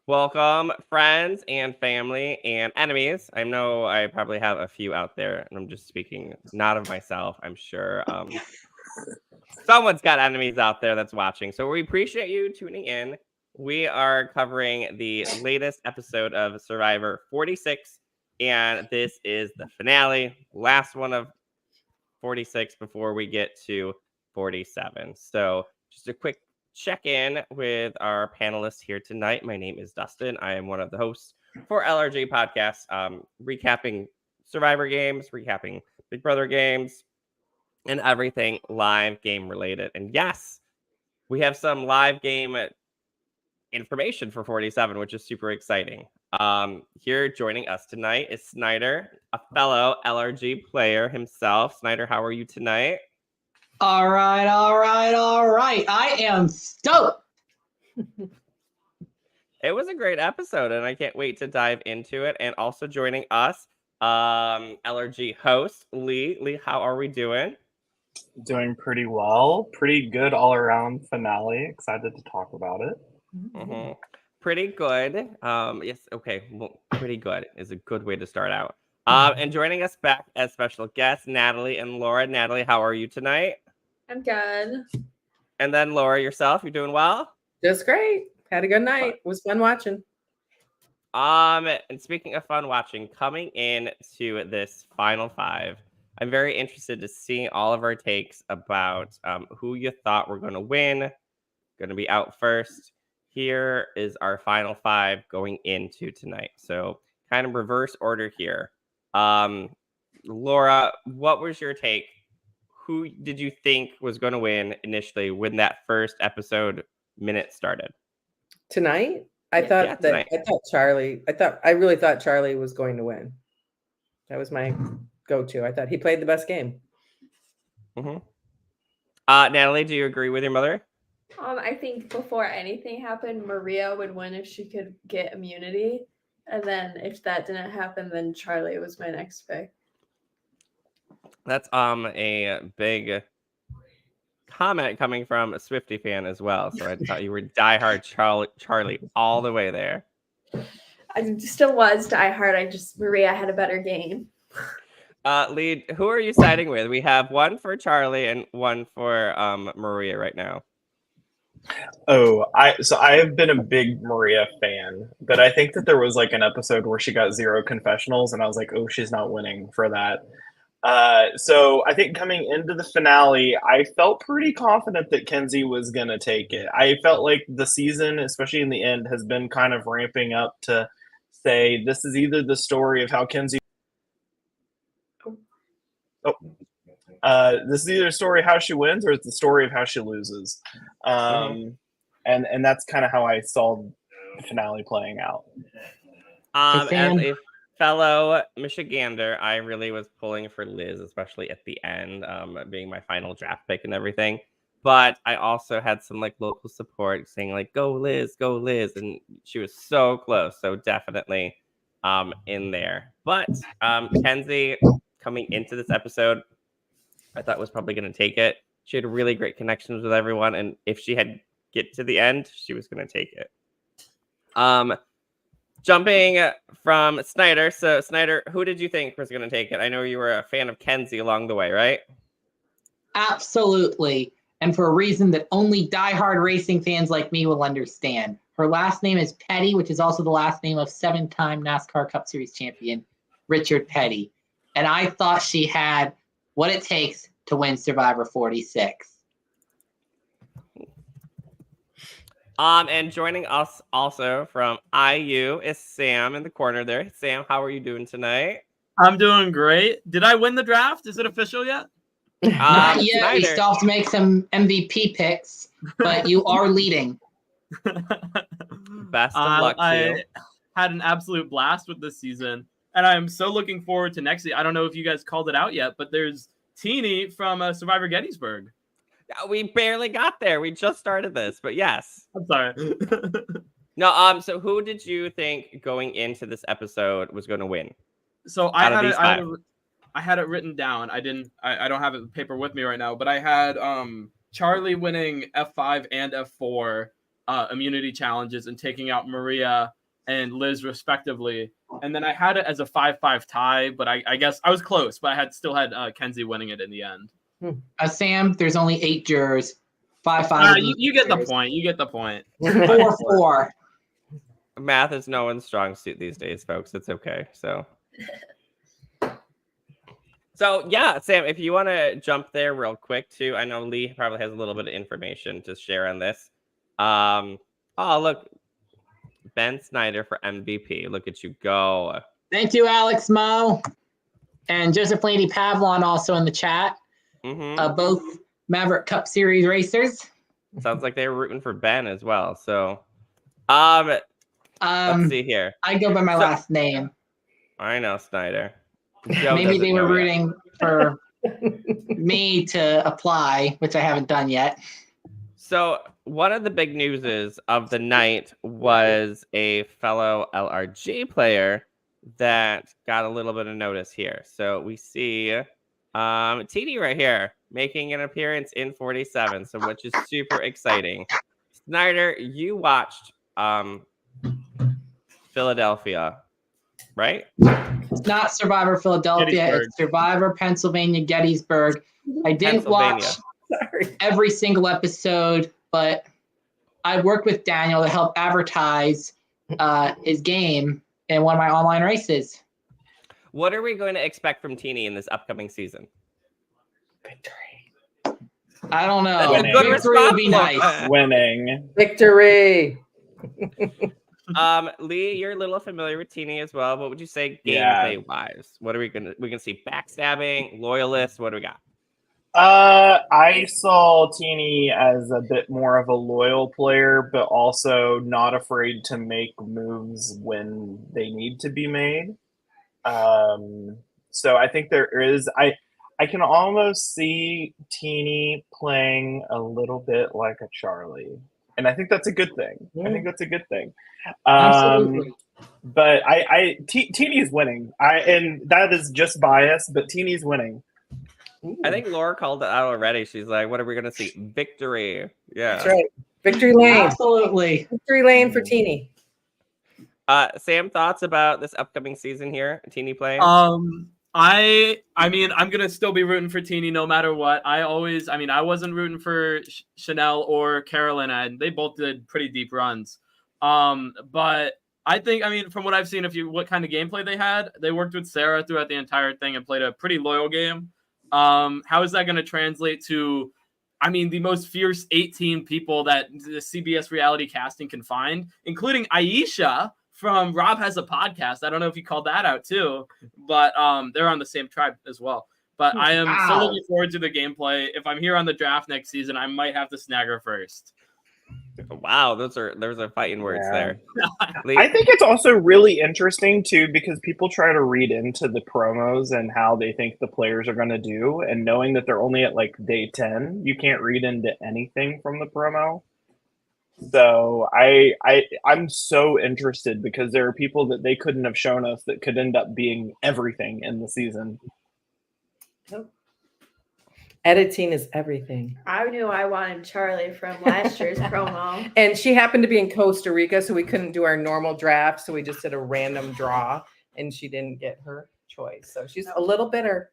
Welcome, friends and family and enemies. I know I probably have a few out there, and I'm just speaking not of myself. I'm sure someone's got enemies out there that's watching. So we appreciate you tuning in. We are covering the latest episode of Survivor 46, and this is the finale, last one of 46 before we get to 47. So just a quick check in with our panelists here tonight. My name is Dustin. I am one of the hosts for LRG Podcast, recapping Survivor games, recapping Big Brother games, and everything live game related. And yes, we have some live game information for 47, which is super exciting. Here joining us tonight is Snyder, a fellow LRG player himself. Snyder, how are you tonight? All right. I am stoked. It was a great episode, and I can't wait to dive into it. And also joining us, LRG host Lee. Lee, how are we doing? Doing pretty well. Pretty good all around finale. Excited to talk about it. Mm-hmm. Pretty good. Yes, okay. Well, pretty good is a good way to start out. And joining us back as special guests, Natalie and Laura. Natalie, how are you tonight? I'm good. And then Laura, yourself, you're doing well? Just great. Had a good night. It was fun watching. And speaking of fun watching, coming in to this final five, I'm very interested to see all of our takes about who you thought were going to win, going to be out first. Here is our final five going into tonight. So kind of reverse order here. Laura, what was your take? Who did you think was going to win initially when that first episode minute started? Tonight? I thought I really thought Charlie was going to win. That was my go-to. I thought he played the best game. Mm-hmm. Natalie, do you agree with your mother? I think before anything happened, Maria would win if she could get immunity. And then if that didn't happen, then Charlie was my next pick. That's a big comment coming from a Swiftie fan as well. So I thought you were diehard Charlie all the way there. I still was diehard. Maria had a better game. Lee, who are you siding with? We have one for Charlie and one for Maria right now. I have been a big Maria fan, but I think that there was like an episode where she got 0 confessionals, and I was like, oh, she's not winning for that. So I think coming into the finale, I felt pretty confident that Kenzie was going to take it. I felt like the season, especially in the end, has been kind of ramping up to say this is either the story of how Kenzie... this is either a story of how she wins or it's the story of how she loses. And that's kind of how I saw the finale playing out. As a fellow Michigander, I really was pulling for Liz, especially at the end, being my final draft pick and everything. But I also had some like local support saying like, go Liz, and she was so close. So definitely in there. But Kenzie coming into this episode, I thought was probably going to take it. She had really great connections with everyone, and if she had get to the end, she was going to take it. Jumping from Snyder. So, Snyder, who did you think was going to take it? I know you were a fan of Kenzie along the way, right? Absolutely. And for a reason that only diehard racing fans like me will understand. Her last name is Petty, which is also the last name of 7-time NASCAR Cup Series champion Richard Petty. And I thought she had what it takes to win Survivor 46. And joining us also from IU is Sam in the corner there. Sam, how are you doing tonight? I'm doing great. Did I win the draft? Is it official yet? Not yet. Snyder. We still have to make some MVP picks, but you are leading. Best of luck to you. I had an absolute blast with this season, and I'm so looking forward to next season. I don't know if you guys called it out yet, but there's Teeny from Survivor Gettysburg. We barely got there. We just started this, but yes. I'm sorry. No, so who did you think going into this episode was going to win? So I had it written down. I don't have it in paper with me right now, but I had Charlie winning F5 and F4, immunity challenges and taking out Maria and Liz respectively. And then I had it as a 5-5 tie, but I guess I was close, but I still had Kenzie winning it in the end. Sam, there's only 8 jurors. 5-5. You get the point. You get the point. 4-4. Math is no one's strong suit these days, folks. It's okay. So yeah, Sam, if you want to jump there real quick too, I know Lee probably has a little bit of information to share on this. Oh, look, Ben Snyder for MVP. Look at you go. Thank you, Alex Mo. And Joseph Lady Pavlon also in the chat. Both Maverick Cup Series racers. Sounds like they were rooting for Ben as well. So, let's see here. I go by my last name. I know, Snyder. Maybe they were rooting for me to apply, which I haven't done yet. So one of the big newses of the night was a fellow LRG player that got a little bit of notice here. So we see TD right here making an appearance in 47, so which is super exciting. Snyder, you watched Philadelphia, right? It's not Survivor Philadelphia. It's Survivor Pennsylvania Gettysburg. I didn't watch every single episode, but I worked with Daniel to help advertise his game in one of my online races. What are we going to expect from Teeny in this upcoming season? Victory. I don't know. Winning. Victory would be nice. Winning. Victory. Lee, you're a little familiar with Teeny as well. What would you say gameplay wise? What are we gonna see? Backstabbing, loyalists. What do we got? I saw Teeny as a bit more of a loyal player, but also not afraid to make moves when they need to be made. So I think there is I can almost see Teeny playing a little bit like a Charlie. And I think that's a good thing. I think that's a good thing. Absolutely. But Teeny's winning. And that is just bias, but Teeny's winning. I think Laura called it out already. She's like, what are we going to see? Victory. Yeah. That's right. Victory lane. Absolutely. Victory lane for Teeny. Sam, thoughts about this upcoming season here? Teeny playing? I mean, I'm gonna still be rooting for Teeny no matter what. I wasn't rooting for Chanel or Carolyn, and they both did pretty deep runs. But I think, from what I've seen, what kind of gameplay they had, they worked with Sarah throughout the entire thing and played a pretty loyal game. How is that going to translate to, the most fierce 18 people that the CBS reality casting can find, including Aisha from Rob Has a Podcast. I don't know if you called that out too, but they're on the same tribe as well. But I am so looking forward to the gameplay. If I'm here on the draft next season, I might have to snag her first. Wow, those are fighting words there. I think it's also really interesting too, because people try to read into the promos and how they think the players are going to do, and knowing that they're only at like day 10, you can't read into anything from the promo. So I'm so interested, because there are people that they couldn't have shown us that could end up being everything in the season. Editing is everything. I knew I wanted Charlie from last year's promo. And she happened to be in Costa Rica, so we couldn't do our normal draft. So we just did a random draw, and she didn't get her choice. So she's a little bitter.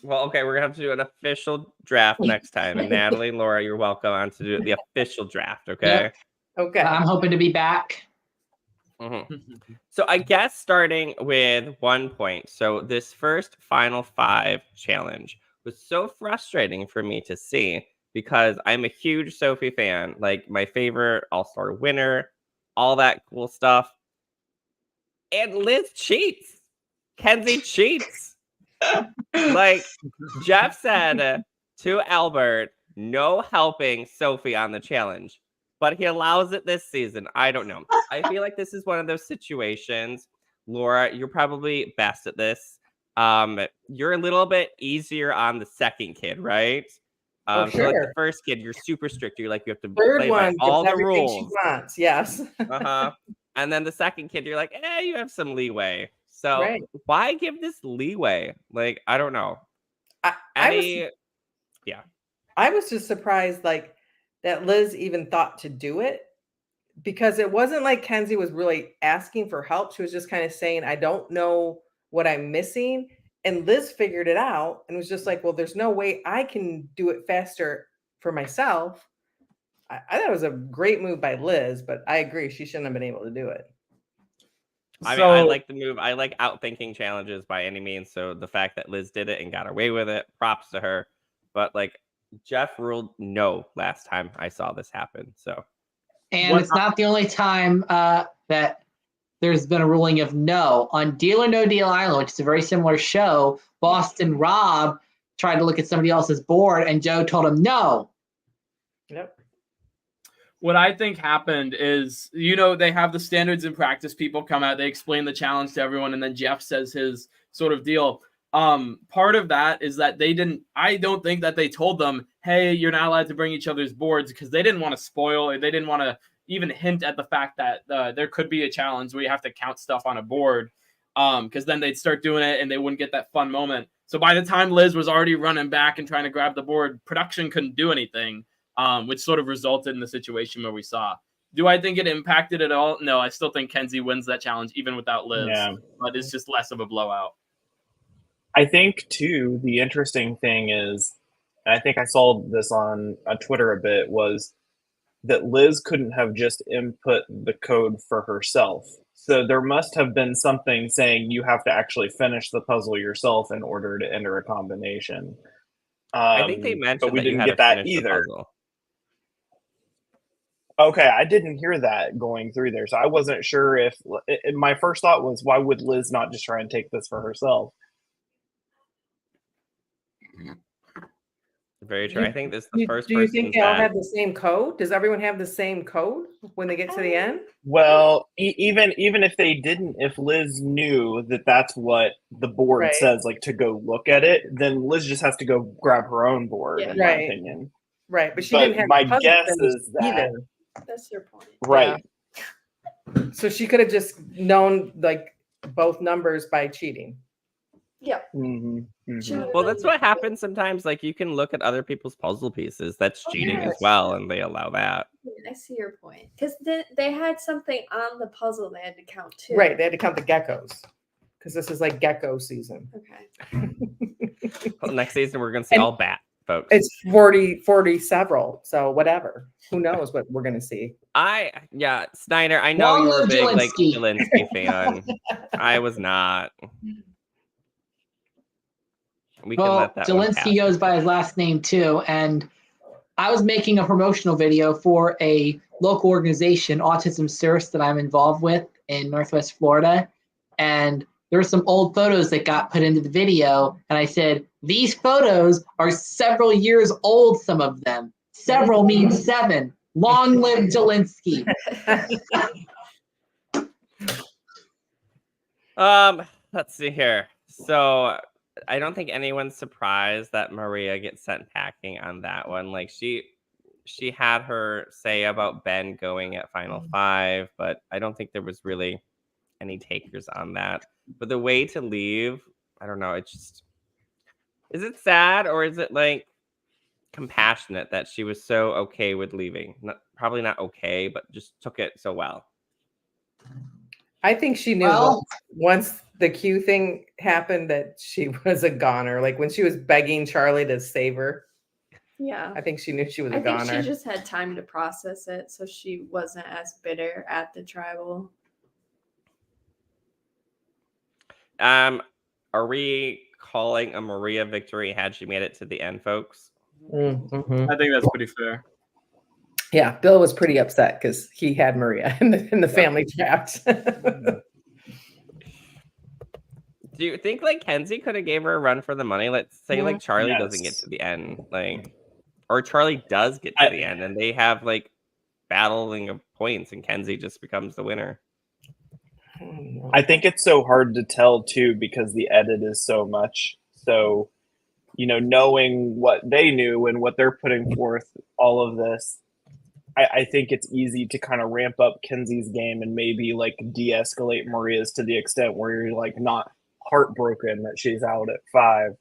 Well, okay, we're going to have to do an official draft next time. And Natalie and Laura, you're welcome on to do the official draft, okay? Yep. Okay. I'm hoping to be back. Mm-hmm. So I guess starting with 1 point. So this first Final 5 challenge was so frustrating for me to see, because I'm a huge Sophie fan, like my favorite All-Star winner, all that cool stuff. And Liz cheats. Kenzie cheats. Like Jeff said to Albert, no helping Sophie on the challenge, but he allows it this season. I don't know. I feel like this is one of those situations. Laura, you're probably best at this. You're a little bit easier on the second kid, right? Sure. So like the first kid, you're super strict. You're like, you have to Third play one by all gets the everything rules. she wants. Yes. And then the second kid, you're like, you have some leeway. So why give this leeway? Like, I don't know. I was just surprised, like, that Liz even thought to do it. because it wasn't like Kenzie was really asking for help. She was just kind of saying, I don't know what I'm missing. And Liz figured it out and was just like, well, there's no way I can do it faster for myself. I thought it was a great move by Liz, but I agree. She shouldn't have been able to do it. I mean, I like the move. I like outthinking challenges by any means. So the fact that Liz did it and got away with it, props to her. But like Jeff ruled no last time I saw this happen. So, and it's not the only time that there's been a ruling of no. On Deal or No Deal Island, which is a very similar show, Boston Rob tried to look at somebody else's board, and Joe told him no. Yep. What I think happened is, they have the standards in practice. People come out, they explain the challenge to everyone, and then Jeff says his sort of deal. Part of that is that I don't think that they told them, hey, you're not allowed to bring each other's boards, because they didn't want to spoil, or they didn't want to even hint at the fact that there could be a challenge where you have to count stuff on a board, because then they'd start doing it and they wouldn't get that fun moment. So by the time Liz was already running back and trying to grab the board, production couldn't do anything, which sort of resulted in the situation where we saw. Do I think it impacted at all? No, I still think Kenzie wins that challenge even without Liz, but it's just less of a blowout. I think, too, the interesting thing is, and I think I saw this on Twitter a bit, was that Liz couldn't have just input the code for herself. So there must have been something saying you have to actually finish the puzzle yourself in order to enter a combination. I think they mentioned but we that you didn't had get to that finish either. the puzzle. Okay, I didn't hear that going through there. So I wasn't sure if my first thought was, why would Liz not just try and take this for herself? Very true. I think this is the first Do you person think they all have the same code? Does everyone have the same code when they get to the end? Well, even if they didn't, if Liz knew that that's what the board says, like to go look at it, then Liz just has to go grab her own board, in my opinion. Right, but she didn't have my the puzzle guess finished is that either. That's your point. Right. Yeah. So she could have just known like both numbers by cheating. Yeah. Mm-hmm. Mm-hmm. Well, that's what happens sometimes. Like you can look at other people's puzzle pieces. That's cheating as well, and they allow that. I see your point. Because they had something on the puzzle they had to count too. Right, they had to count the geckos. Because this is like gecko season. Okay. Well, next season we're gonna see all bat folks. It's 40 several. So whatever. Who knows what we're gonna see. Snyder, I know Long you were a live big like Zelensky. Zelensky fan. I was not. We can let that one pass. Zelensky goes by his last name too, and I was making a promotional video for a local organization, Autism Source, that I'm involved with in Northwest Florida, and there were some old photos that got put into the video, and I said, these photos are several years old, some of them. Several means 7. Long live Zelensky. Let's see here. So I don't think anyone's surprised that Maria gets sent packing on that one. Like she had her say about Ben going at final 5, but I don't think there was really any takers on that. But the way to leave, I don't know. It's just, is it sad or is it like compassionate that she was so okay with leaving? Probably not okay, but just took it so well. I think she knew once the Q thing happened that she was a goner. Like when she was begging Charlie to save her. Yeah. I think she knew she was a goner. I think she just had time to process it, so she wasn't as bitter at the tribal. Are we calling a Maria victory had she made it to the end, folks? Mm-hmm. I think that's pretty fair. Yeah, Bill was pretty upset because he had Maria in the family trapped. Do you think like Kenzie could have gave her a run for the money? Let's say like Charlie doesn't get to the end, like, or Charlie does get to the end, and they have like battling of points, and Kenzie just becomes the winner. I think it's so hard to tell too because the edit is so much. So, knowing what they knew and what they're putting forth, all of this, I think it's easy to kind of ramp up Kenzie's game and maybe like de-escalate Maria's to the extent where you're like not heartbroken that she's out at 5.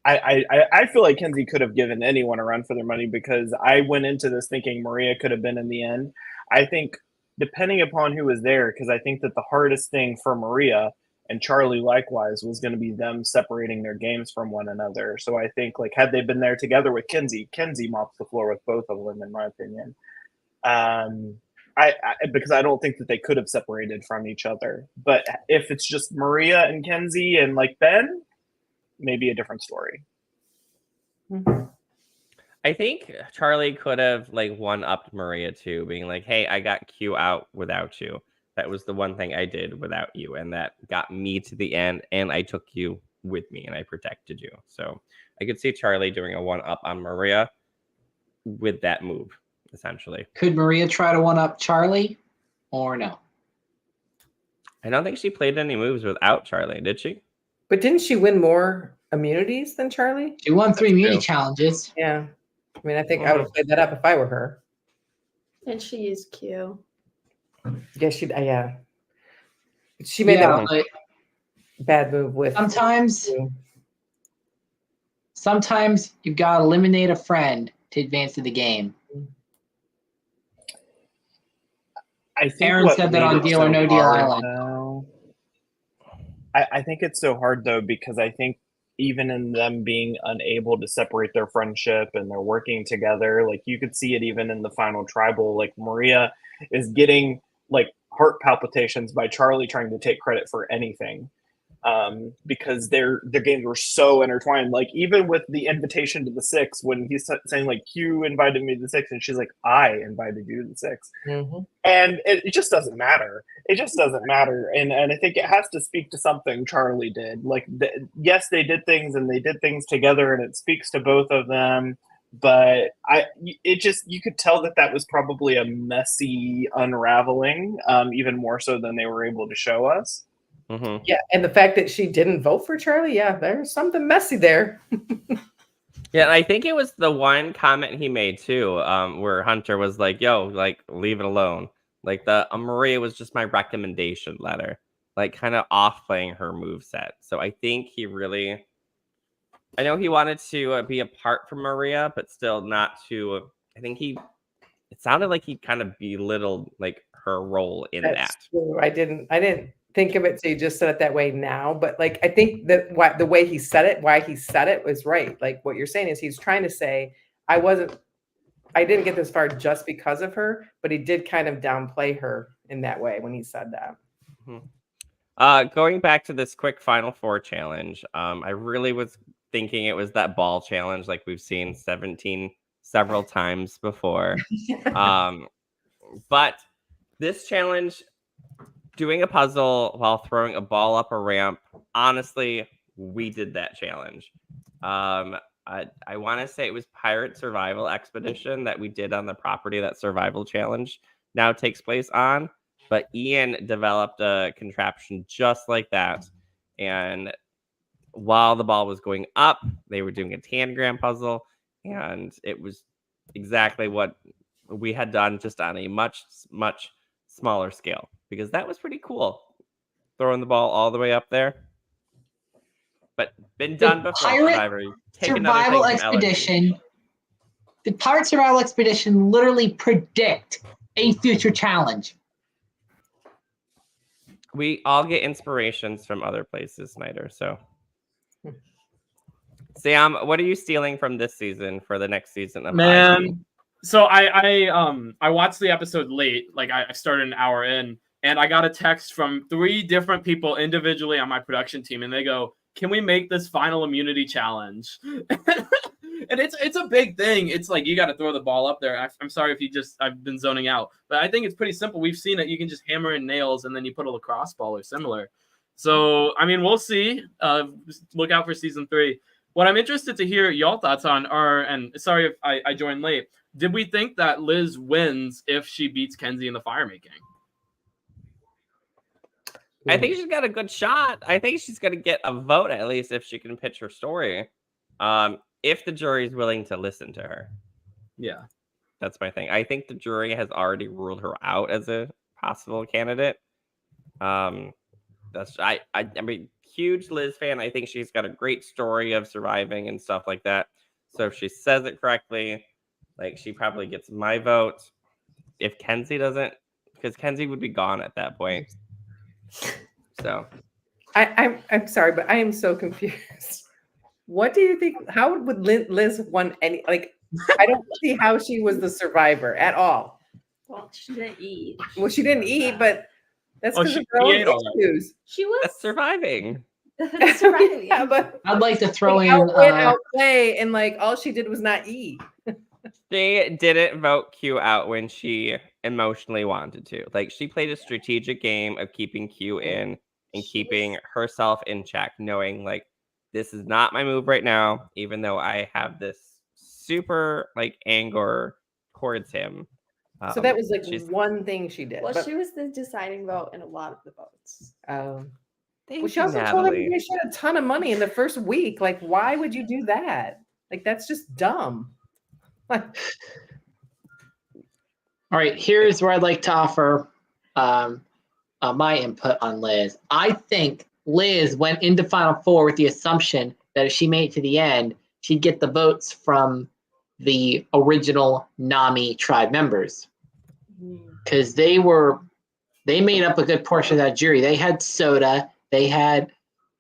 I feel like Kenzie could have given anyone a run for their money because I went into this thinking Maria could have been in the end. I think depending upon who was there, because I think that the hardest thing for Maria and Charlie likewise was going to be them separating their games from one another. So I think like had they been there together with Kenzie mops the floor with both of them in my opinion. I because I don't think that they could have separated from each other. But if it's just Maria and Kenzie and like Ben, maybe a different story. I think Charlie could have like one-upped Maria too, being like, "Hey, I got Q out without you. That was the one thing I did without you, and that got me to the end. And I took you with me, and I protected you." So I could see Charlie doing a one-up on Maria with that move, essentially. Could Maria try to one-up Charlie or no? I don't think she played any moves without Charlie, did she? But didn't she win more immunities than Charlie? She won 3 That's immunity true. challenges. Yeah. I mean, I think I would have played that up if I were her. And she used Q. Yeah, yeah. She made that Yeah, one but bad move with sometimes you've got to eliminate a friend to advance to the game. I think Aaron what said that made on it Deal so or No Deal hard, Island. though, I think it's so hard though because I think even in them being unable to separate their friendship and they're working together, like you could see it even in the final tribal. Like Maria is getting like heart palpitations by Charlie trying to take credit for anything. Because their games were so intertwined. Like even with the invitation to the Six, when he's saying like Q invited me to the Six, and she's like, I invited you to the Six, and it just doesn't matter. It just doesn't matter, and I think it has to speak to something Charlie did. Like yes, they did things and they did things together, and it speaks to both of them. But you could tell that was probably a messy unraveling, even more so than they were able to show us. Mm-hmm. Yeah, and the fact that she didn't vote for Charlie, yeah, there's something messy there. Yeah, and I think it was the one comment he made too, where Hunter was like, "Yo, like, leave it alone." Like the Maria was just my recommendation letter, like kind of off playing her moveset. So I think he really, I know he wanted to be apart from Maria, but still not to. I think it sounded like he kind of belittled like her role in That's that. true. I didn't think of it, so you just said it that way now. But like, I think that the way he said it, why he said it was right. Like what you're saying is he's trying to say, I didn't get this far just because of her, but he did kind of downplay her in that way when he said that. Going back to this quick Final Four challenge, I really was thinking it was that ball challenge like we've seen 17 several times before. But this challenge, doing a puzzle while throwing a ball up a ramp, honestly, we did that challenge. I want to say it was Pirate Survival Expedition that we did on the property that Survival Challenge now takes place on. But Ian developed a contraption just like that. And while the ball was going up, they were doing a tangram puzzle. And it was exactly what we had done, just on a much, much smaller scale. Because that was pretty cool. Throwing the ball all the way up there. But been done before, Survivor. Survival Expedition. The Pirate Survival Expedition literally predict a future challenge. We all get inspirations from other places, Snyder. So, Sam, what are you stealing from this season for the next season of IG? So I watched the episode late. Like I started an hour in, and I got a text from 3 different people individually on my production team, and they go, "Can we make this final immunity challenge?" And it's a big thing. It's like you got to throw the ball up there. I'm sorry if I've been zoning out, but I think it's pretty simple. We've seen it. You can just hammer in nails, and then you put a lacrosse ball or similar. So I mean, we'll see. Look out for season 3. What I'm interested to hear y'all thoughts on are, and sorry if I joined late, did we think that Liz wins if she beats Kenzie in the fire making? I think she's got a good shot. I think she's going to get a vote at least if she can pitch her story. If the jury is willing to listen to her. Yeah. That's my thing. I think the jury has already ruled her out as a possible candidate. I mean, huge Liz fan. I think she's got a great story of surviving and stuff like that. So if she says it correctly, like she probably gets my vote. If Kenzie doesn't, because Kenzie would be gone at that point. So I'm sorry, but I am so confused. What do you think? How would Liz won any? Like, I don't see how she was the survivor at all. Well, she didn't eat. Well, she didn't eat, but that's Oh, because of she her own ate all that. issues. She was that's surviving. surviving. Yeah, but I'd like to throw in. outplay, and like all she did was not eat. She didn't vote Q out when she emotionally wanted to. Like she played a strategic game of keeping Q in and keeping herself in check, knowing like this is not my move right now, even though I have this super like anger towards him. So that was like she's one thing she did. Well, but, she was the deciding vote in a lot of the votes. well, Thank she you, also told Natalie. everybody she had a ton of money in the first week. Like, why would you do that? Like, that's just dumb. Like, All right, here's where I'd like to offer my input on Liz. I think Liz went into Final Four with the assumption that if she made it to the end, she'd get the votes from the original Nami tribe members. Because they made up a good portion of that jury. They had Soda, they had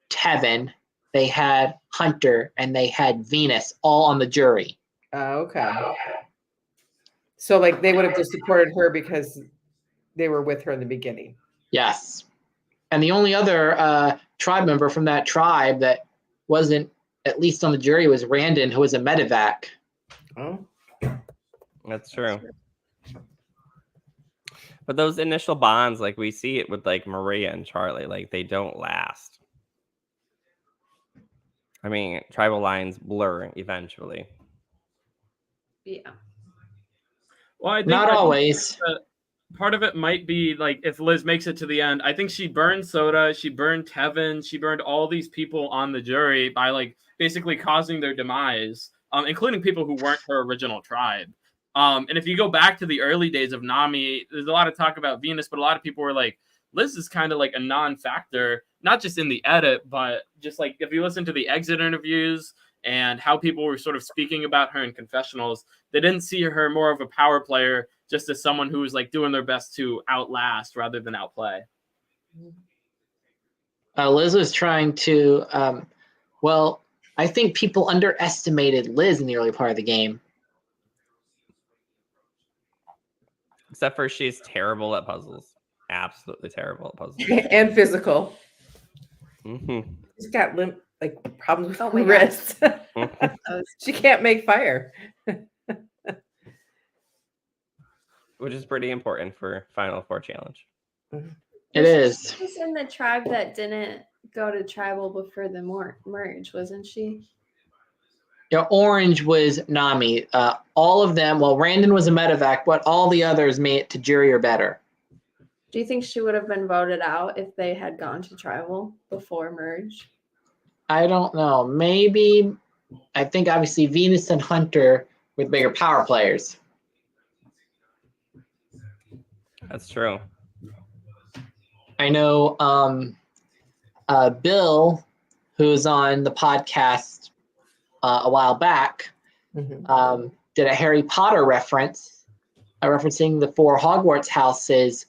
Tevin, they had Hunter, and they had Venus all on the jury. okay. So, like, they would have just supported her because they were with her in the beginning. Yes. And the only other tribe member from that tribe that wasn't at least on the jury was Randon, who was a medevac. Oh, That's true. But those initial bonds, like we see it with like Maria and Charlie, like they don't last. I mean, tribal lines blur eventually. Yeah. Well, I think Not always. Part of it might be like if Liz makes it to the end. I think she burned Soda, she burned Tevin, she burned all these people on the jury by like basically causing their demise, including people who weren't her original tribe. And if you go back to the early days of Nami, there's a lot of talk about Venus, but a lot of people were like, Liz is kind of like a non-factor, not just in the edit, but just like if you listen to the exit interviews and how people were sort of speaking about her in confessionals, they didn't see her more of a power player, just as someone who was like doing their best to outlast rather than outplay. Liz was trying to, I think people underestimated Liz in the early part of the game. Except for she's terrible at puzzles. Absolutely terrible at puzzles. and physical. Mm-hmm. She's got problems with Oh her my God. wrists. She can't make fire. Which is pretty important for Final Four challenge. It is. She was in the tribe that didn't go to tribal before the merge, wasn't she? Yeah, Orange was Nami. All of them, well, Randon was a medevac, but all the others made it to jury or better. Do you think she would have been voted out if they had gone to tribal before merge? I don't know. Maybe, I think obviously Venus and Hunter were the bigger power players. That's true. I know Bill, who's on the podcast a while back, did a Harry Potter reference, referencing the 4 Hogwarts houses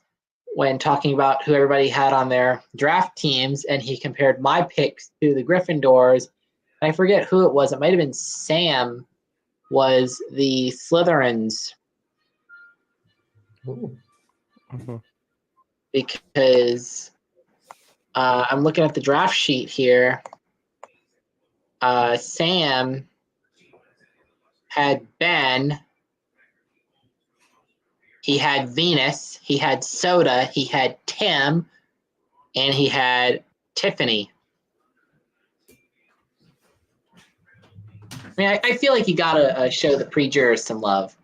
when talking about who everybody had on their draft teams, and he compared my picks to the Gryffindors. I forget who it was. It might have been Sam was the Slytherins. Mm-hmm. Because I'm looking at the draft sheet here. Sam had Ben. He had Venus. He had Soda. He had Tim. And he had Tiffany. I mean, I feel like you got to show the pre-jurors some love.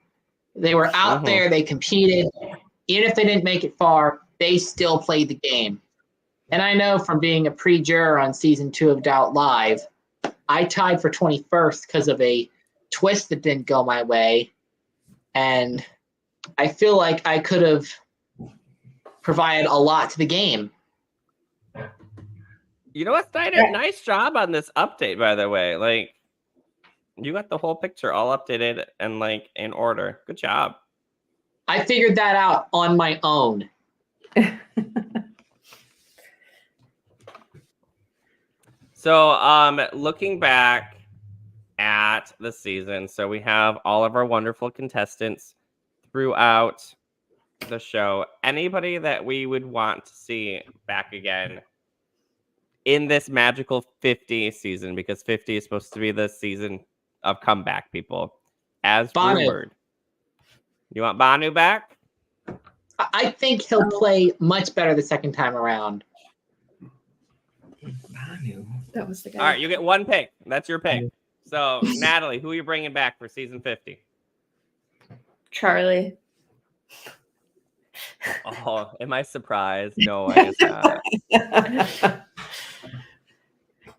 They were out there. They competed. Even if they didn't make it far, they still played the game. And I know from being a pre-juror on season 2 of Doubt Live, I tied for 21st because of a twist that didn't go my way. And I feel like I could have provided a lot to the game. You know what, Snyder? Nice job on this update, by the way. Like, you got the whole picture all updated and like in order. Good job. I figured that out on my own. So, looking back at the season, so we have all of our wonderful contestants throughout the show. Anybody that we would want to see back again in this magical 50 season, because 50 is supposed to be the season of comeback, people, as Banu. rumored. You want Banu back? I think he'll play much better the second time around. That was the guy. All right, you get one pick. That's your pick. So, Natalie, who are you bringing back for season 50? Charlie. Oh, am I surprised? No, I guess not.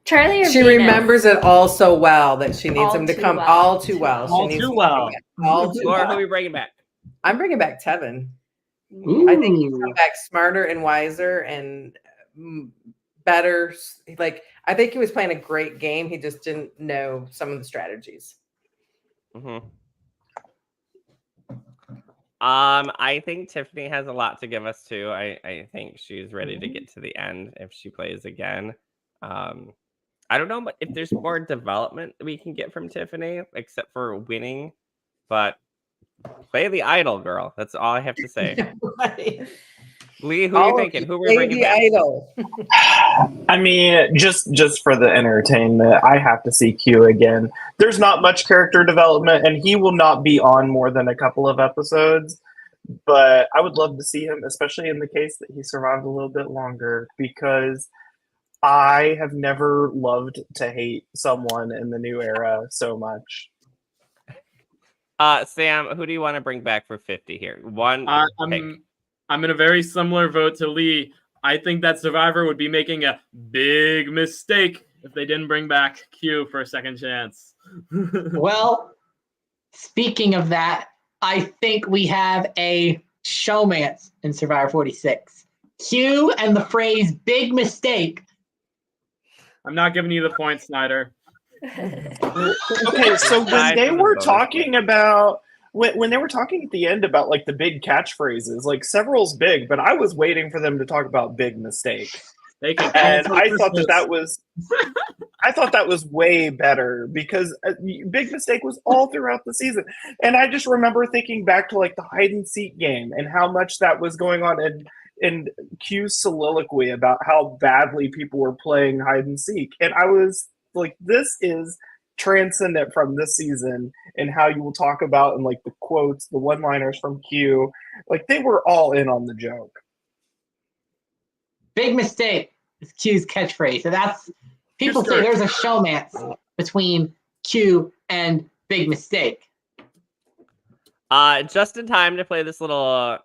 Charlie or She Venus? remembers it all so well that she needs All him to too come well. all too well. She All needs too him to well. come back all too Laura, who are well. you bringing back? I'm bringing back Tevin. Ooh. I think he's come back smarter and wiser and better. Like, I think he was playing a great game. He just didn't know some of the strategies. Mm-hmm. I think Tiffany has a lot to give us too. I think she's ready to get to the end if she plays again. I don't know if there's more development we can get from Tiffany except for winning, but play the idol, girl. That's all I have to say. Right. Lee, who are you thinking? Who are we bringing the back? idol. I mean, just for the entertainment, I have to see Q again. There's not much character development, and he will not be on more than a couple of episodes. But I would love to see him, especially in the case that he survived a little bit longer, because I have never loved to hate someone in the new era so much. Sam, who do you want to bring back for 50 here? One pick. I'm in a very similar vote to Lee. I think that Survivor would be making a big mistake if they didn't bring back Q for a second chance. Well, speaking of that, I think we have a showmance in Survivor 46. Q and the phrase "big mistake." I'm not giving you the point, Snyder. Okay, so when they were talking about when they were talking at the end about like the big catchphrases, like several's big, but I was waiting for them to talk about big mistake. They can And cancel I thought Christmas. that was way better because big mistake was all throughout the season. And I just remember thinking back to like the hide and seek game and how much that was going on in Q's soliloquy about how badly people were playing hide and seek. And I was like, this is transcendent from this season and how you will talk about and like the quotes, the one-liners from Q. Like they were all in on the joke. Big mistake is Q's catchphrase. So that's people say there's a showmance between Q and big mistake. Just in time to play this little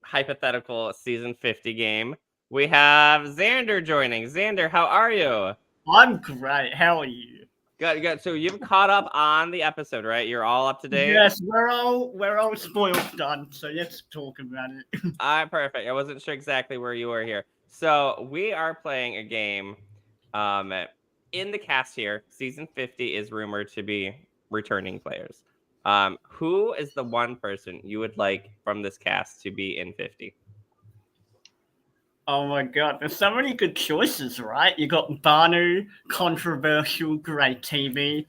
hypothetical season 50 game, we have Xander joining. Xander, how are you? I'm great. How are you? Good. So you've caught up on the episode, right? You're all up to date? Yes, we're all spoiled done, so let's talk about it. Perfect. I wasn't sure exactly where you were here. So we are playing a game in the cast here. Season 50 is rumored to be returning players. Who is the one person you would like from this cast to be in 50? Oh my god, there's so many good choices, right? You got Banu, controversial, great TV.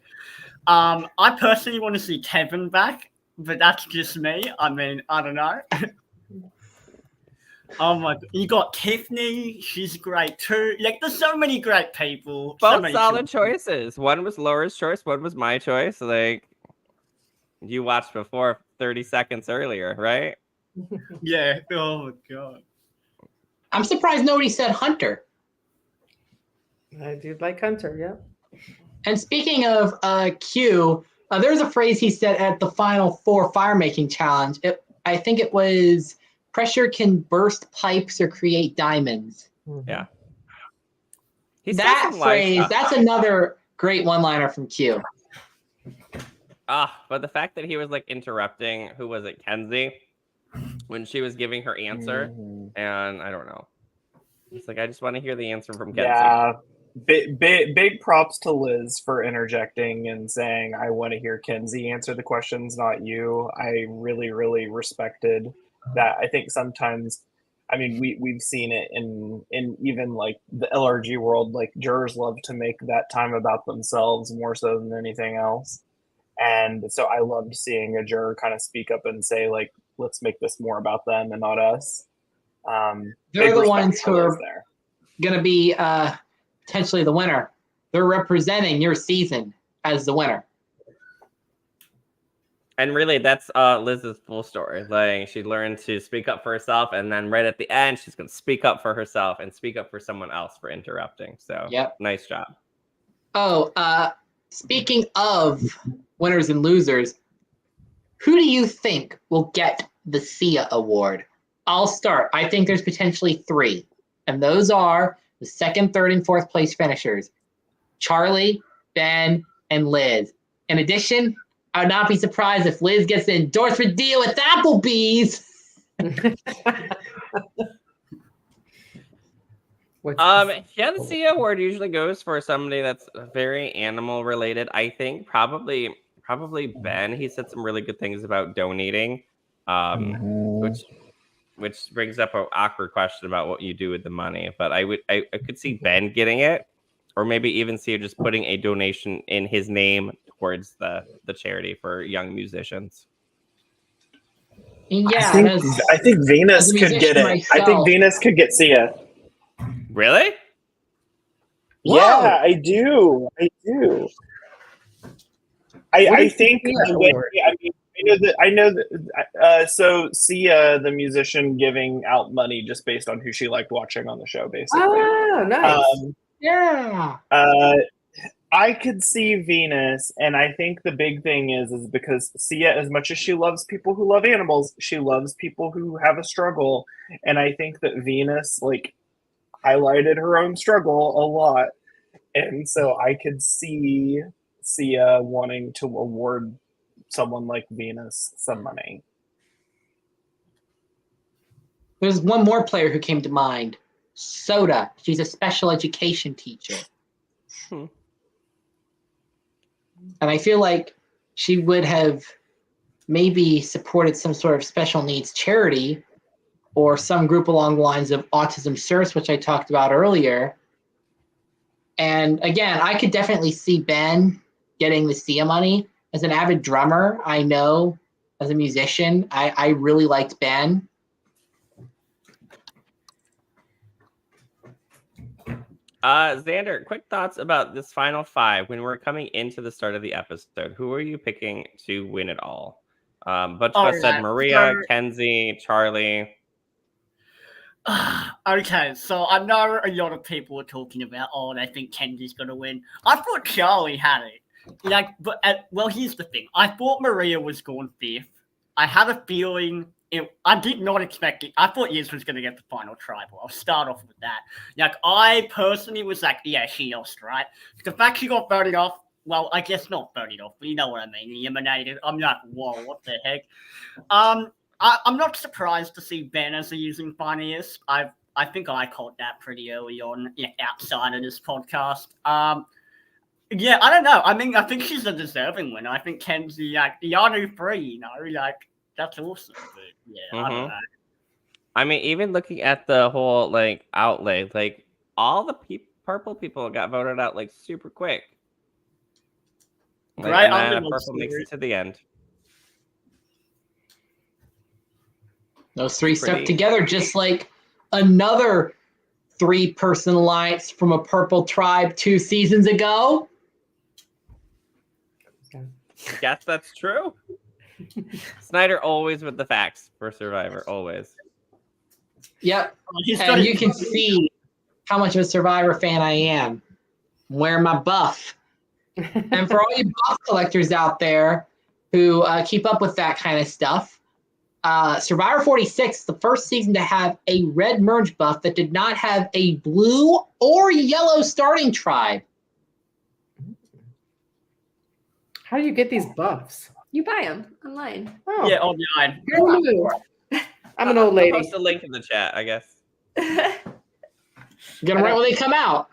I personally want to see Kevin back, but that's just me. I mean, I don't know. Oh my god, you got Tiffany, she's great too. Like, there's so many great people. Both solid choices. One was Laura's choice, one was my choice. Like, you watched before 30 seconds earlier, right? Yeah, oh my god. I'm surprised nobody said Hunter. I do like Hunter, yeah. And speaking of Q, there's a phrase he said at the Final Four fire making challenge. I think it was pressure can burst pipes or create diamonds. Yeah. That phrase, that's another great one-liner from Q. But the fact that he was like interrupting, who was it, Kenzie, when she was giving her answer, and I don't know. It's like I just want to hear the answer from Kenzie. Yeah. Big props to Liz for interjecting and saying, I want to hear Kenzie answer the questions, not you. I really, really respected that. I think sometimes, I mean, we've seen it in even like the LRG world, like jurors love to make that time about themselves more so than anything else. And so I loved seeing a juror kind of speak up and say, like, let's make this more about them and not us. They're the ones who are going to be potentially the winner. They're representing your season as the winner. And really, that's Liz's full story. Like, she learned to speak up for herself, and then right at the end, she's going to speak up for herself and speak up for someone else for interrupting. So, yep. Nice job. Oh, speaking of winners and losers, who do you think will get the Sia Award? I'll start. I think there's potentially 3, and those are the 2nd, 3rd, and 4th place finishers: Charlie, Ben, and Liz. In addition, I would not be surprised if Liz gets an endorsement deal with Applebee's. Yeah, the Sia Award usually goes for somebody that's very animal related. I think probably Ben. He said some really good things about donating, which brings up an awkward question about what you do with the money. But I could see Ben getting it, or maybe even see just putting a donation in his name towards the charity for young musicians. Yeah, I think Venus could get it. Myself. I think Venus could get Sia. Really? Yeah, I do. I think the way, I know that. So Sia, the musician, giving out money just based on who she liked watching on the show, basically. Oh, nice. Yeah. I could see Venus, and I think the big thing is because Sia, as much as she loves people who love animals, she loves people who have a struggle, and I think that Venus like highlighted her own struggle a lot, and so I could see Sia wanting to award someone like Venus some money. There's one more player who came to mind. Soda. She's a special education teacher. And I feel like she would have maybe supported some sort of special needs charity or some group along the lines of Autism Service, which I talked about earlier. And again, I could definitely see Ben getting the Sia money. As an avid drummer, I know as a musician, I really liked Ben. Xander, quick thoughts about this final 5 when we're coming into the start of the episode. Who are you picking to win it all? Bunch of us said Maria, Kenzie, Charlie. Okay, so I know a lot of people are talking about, they think Kenzie's gonna win. I thought Charlie had it. Well, here's the thing. I thought Maria was going 5th. I had a feeling I did not expect it. I thought Yiz was going to get the final tribal. I'll start off with that. I personally was like, yeah, she lost, right? The fact she got voted off, well, I guess not voted off, but you know what I mean, eliminated. I'm like, whoa, what the heck? I'm not surprised to see Ben as a using finalist. I think I called that pretty early on, outside of this podcast. Yeah, I don't know. I mean, I think she's a deserving winner. I think Kenzie, Yanu 3, that's awesome. But yeah, I don't know. I mean, even looking at the whole outlay, all the purple people got voted out super quick. Right, and then purple makes it to the end. Those 3 stuck together just like another 3-person alliance from a purple tribe 2 seasons ago. Guess that's true. Snyder always with the facts for Survivor, always. Yep. And you can see how much of a Survivor fan I am. I'm wearing my buff. And for all you buff collectors out there who keep up with that kind of stuff, Survivor 46, the first season to have a red merge buff that did not have a blue or yellow starting tribe. How do you get these buffs? You buy them online. Oh. Yeah, online. I'm an old lady. I'll post a link in the chat, I guess. Get them right when they come out.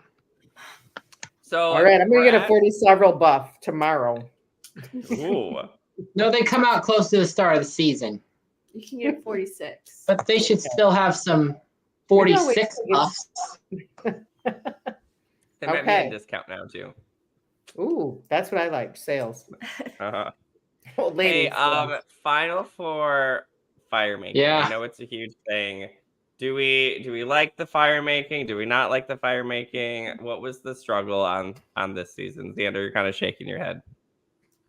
So All right, I'm gonna we're get a at- 40 several buff tomorrow. Ooh. No, they come out close to the start of the season. You can get 46. But they should still have some Maybe I'll wait 46 till it gets- buffs. They might be Okay. in discount now too. Ooh, that's what I like. Sales. Uh-huh. Old Hey, lady. sales. Final Four fire making. Yeah. I know it's a huge thing. Do we like the fire making? Do we not like the fire making? What was the struggle on this season? Xander, you're kind of shaking your head.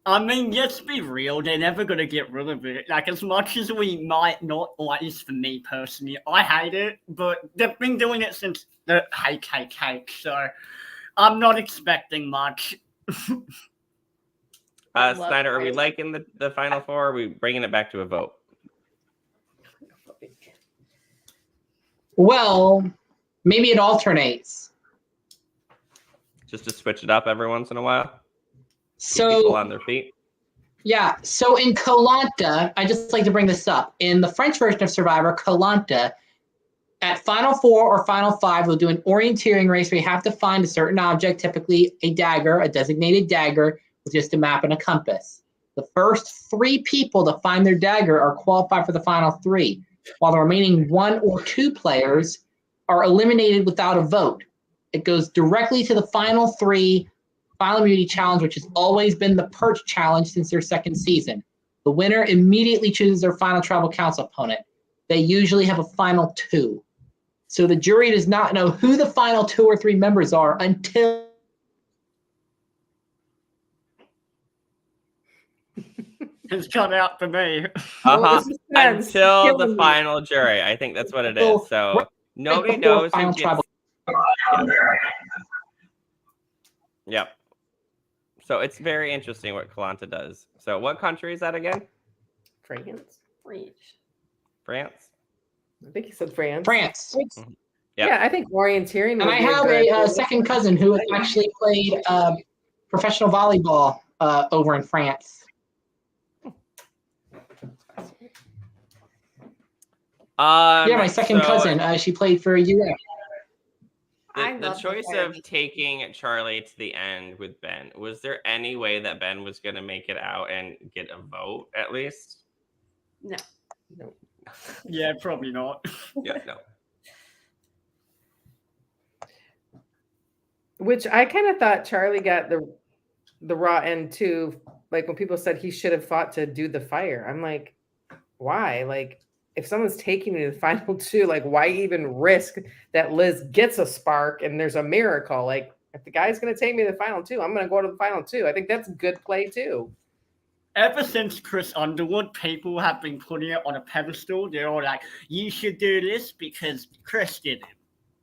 I mean, let's be real, they're never going to get rid of it. Like, as much as we might not, or at least for me personally, I hate it, but they've been doing it since the HKK, so I'm not expecting much. I love Snyder, are we fire. liking the Final Four? Or are we bringing it back to a vote? Well, maybe it alternates. Just to switch it up every once in a while? Keep people So, on their feet? yeah. So in Koh-Lanta, I just like to bring this up. In the French version of Survivor, Koh-Lanta, at Final Four or Final Five, they'll do an orienteering race where you have to find a certain object, typically a dagger, a designated dagger, with just a map and a compass. The first 3 people to find their dagger are qualified for the final 3, while the remaining 1 or 2 players are eliminated without a vote. It goes directly to the final 3 Final Immunity Challenge, which has always been the Perch Challenge since their second season. The winner immediately chooses their final Tribal Council opponent. They usually have a final 2. So the jury does not know who the final 2 or 3 members are until It's cut out for me. Well, Uh-huh. the suspense is Until the killing me. final jury. I think that's what it Well, is. So nobody before knows who final gets. tribal. Yep. So it's very interesting what Koh-Lanta does. So what country is that again? France. Reach. France? I think he said France. France. Which- Yeah. Yeah, I think orienteering. And would I be have good a second cousin who has actually played professional volleyball over in France. Yeah, my second so cousin. She played for US. I The love choice fire of making. taking Charlie to the end with Ben, was there any way that Ben was going to make it out and get a vote at least? No. Yeah, probably not. Yeah, no. Which I kind of thought Charlie got the raw end too. Like when people said he should have fought to do the fire, I'm like, why? Like if someone's taking you to the final 2, like why even risk that Liz gets a spark and there's a miracle? Like if the guy's going to take me to the final 2, I'm going to go to the final 2. I think that's good play too. Ever since Chris Underwood, people have been putting it on a pedestal. They're all like, you should do this because Chris did it.